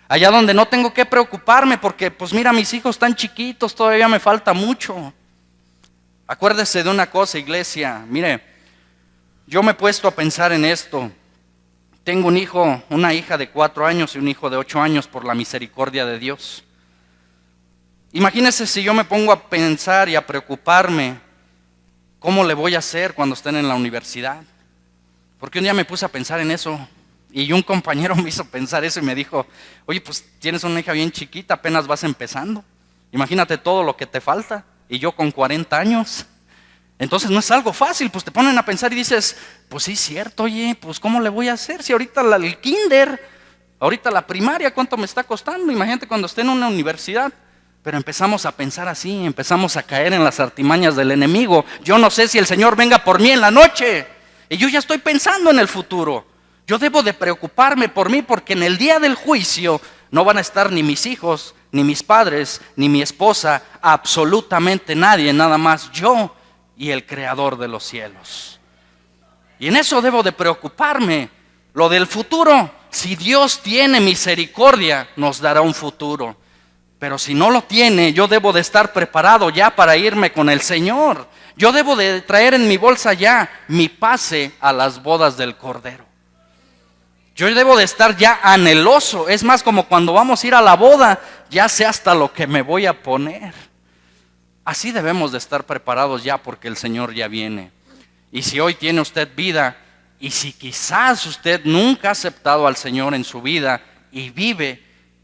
Allá donde no tengo que preocuparme porque, pues mira, mis hijos están chiquitos, todavía me falta mucho. Acuérdese de una cosa, iglesia. Mire, yo me he puesto a pensar en esto. Tengo un hijo, una hija de 4 años y un hijo de 8 años por la misericordia de Dios. Imagínese si yo me pongo a pensar y a preocuparme, ¿cómo le voy a hacer cuando estén en la universidad? Porque un día me puse a pensar en eso. Y un compañero me hizo pensar eso y me dijo: oye, pues tienes una hija bien chiquita, apenas vas empezando. Imagínate todo lo que te falta. Y yo con 40 años. Entonces no es algo fácil, pues te ponen a pensar y dices, pues sí es cierto, oye, pues ¿cómo le voy a hacer? Si ahorita el kinder, ahorita la primaria, ¿cuánto me está costando? Imagínate cuando esté en una universidad. Pero empezamos a pensar así, empezamos a caer en las artimañas del enemigo. Yo no sé si el Señor venga por mí en la noche. Y yo ya estoy pensando en el futuro. Yo debo de preocuparme por mí porque en el día del juicio no van a estar ni mis hijos, ni mis padres, ni mi esposa, absolutamente nadie, nada más yo y el Creador de los cielos. Y en eso debo de preocuparme. Lo del futuro, si Dios tiene misericordia, nos dará un futuro. Pero si no lo tiene, yo debo de estar preparado ya para irme con el Señor. Yo debo de traer en mi bolsa ya mi pase a las bodas del Cordero. Yo debo de estar ya anheloso. Es más, como cuando vamos a ir a la boda, ya sé hasta lo que me voy a poner. Así debemos de estar preparados ya porque el Señor ya viene. Y si hoy tiene usted vida, y si quizás usted nunca ha aceptado al Señor en su vida y vive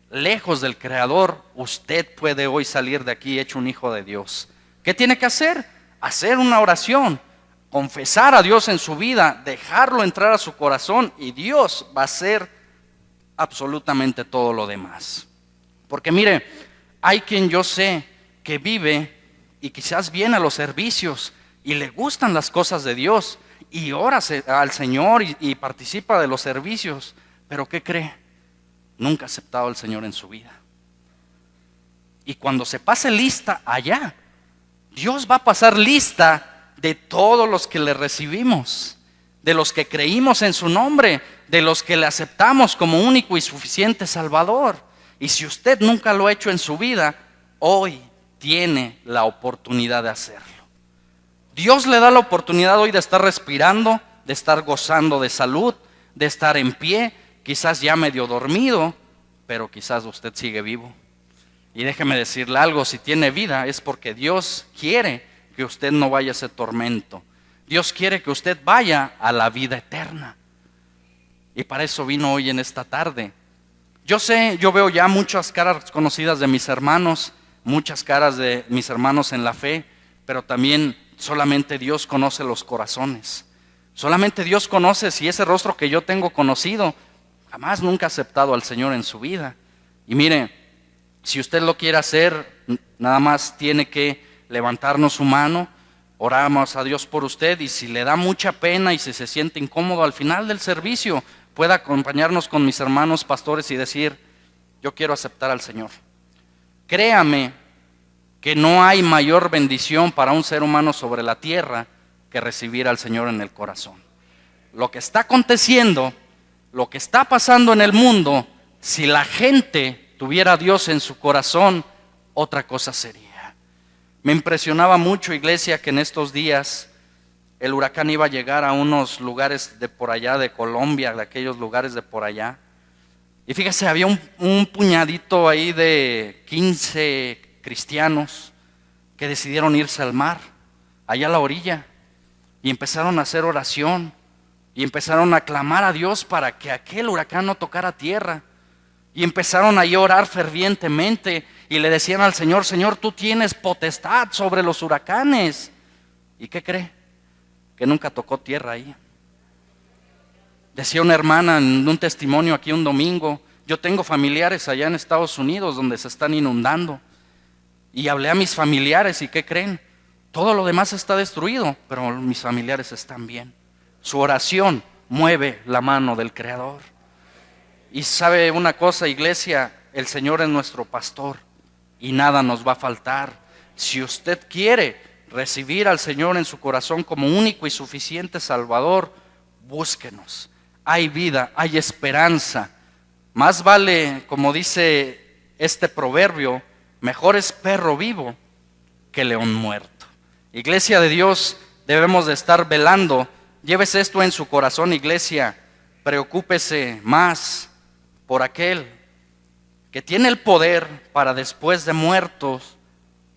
lejos del Creador, usted puede hoy salir de aquí hecho un hijo de Dios. ¿Qué tiene que hacer? Hacer una oración, confesar a Dios en su vida, dejarlo entrar a su corazón y Dios va a hacer absolutamente todo lo demás. Porque mire, hay quien yo sé que vive y quizás viene a los servicios y le gustan las cosas de Dios y ora al Señor y participa de los servicios, pero ¿qué cree? Nunca ha aceptado al Señor en su vida. Y cuando se pase lista allá, Dios va a pasar lista de todos los que le recibimos, de los que creímos en su nombre, de los que le aceptamos como único y suficiente Salvador. Y si usted nunca lo ha hecho en su vida, hoy tiene la oportunidad de hacerlo. Dios le da la oportunidad hoy de estar respirando, de estar gozando de salud, de estar en pie, quizás ya medio dormido, pero quizás usted sigue vivo. Y déjeme decirle algo, si tiene vida es porque Dios quiere que usted no vaya a ese tormento. Dios quiere que usted vaya a la vida eterna. Y para eso vino hoy en esta tarde. Yo sé, yo veo ya muchas caras conocidas de mis hermanos, muchas caras de mis hermanos en la fe, pero también solamente Dios conoce los corazones. Solamente Dios conoce si ese rostro que yo tengo conocido jamás nunca ha aceptado al Señor en su vida. Y mire, si usted lo quiere hacer, nada más tiene que levantarnos su mano, oramos a Dios por usted y si le da mucha pena y si se siente incómodo al final del servicio, pueda acompañarnos con mis hermanos pastores y decir, yo quiero aceptar al Señor. Créame que no hay mayor bendición para un ser humano sobre la tierra que recibir al Señor en el corazón. Lo que está aconteciendo, lo que está pasando en el mundo, si la gente tuviera a Dios en su corazón, otra cosa sería. Me impresionaba mucho, iglesia, que en estos días el huracán iba a llegar a unos lugares de por allá de Colombia, de aquellos lugares de por allá. Y fíjese, había un puñadito ahí de 15 cristianos que decidieron irse al mar, allá a la orilla, y empezaron a hacer oración. Y empezaron a clamar a Dios para que aquel huracán no tocara tierra. Y empezaron a orar fervientemente y le decían al Señor, Señor, tú tienes potestad sobre los huracanes. ¿Y qué cree? Que nunca tocó tierra ahí. Decía una hermana en un testimonio aquí un domingo, yo tengo familiares allá en Estados Unidos donde se están inundando. Y hablé a mis familiares y ¿qué creen? Todo lo demás está destruido, pero mis familiares están bien. Su oración mueve la mano del Creador. Y sabe una cosa, iglesia, el Señor es nuestro pastor y nada nos va a faltar. Si usted quiere recibir al Señor en su corazón como único y suficiente Salvador, búsquenos. Hay vida, hay esperanza. Más vale, como dice este proverbio, mejor es perro vivo que león muerto. Iglesia de Dios, debemos de estar velando. Llévese esto en su corazón, iglesia. Preocúpese más por aquel que tiene el poder para después de muertos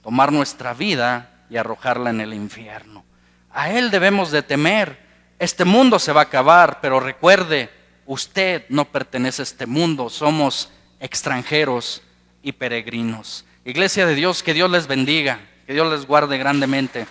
tomar nuestra vida y arrojarla en el infierno. A Él debemos de temer. Este mundo se va a acabar, pero recuerde, usted no pertenece a este mundo, somos extranjeros y peregrinos. Iglesia de Dios, que Dios les bendiga, que Dios les guarde grandemente.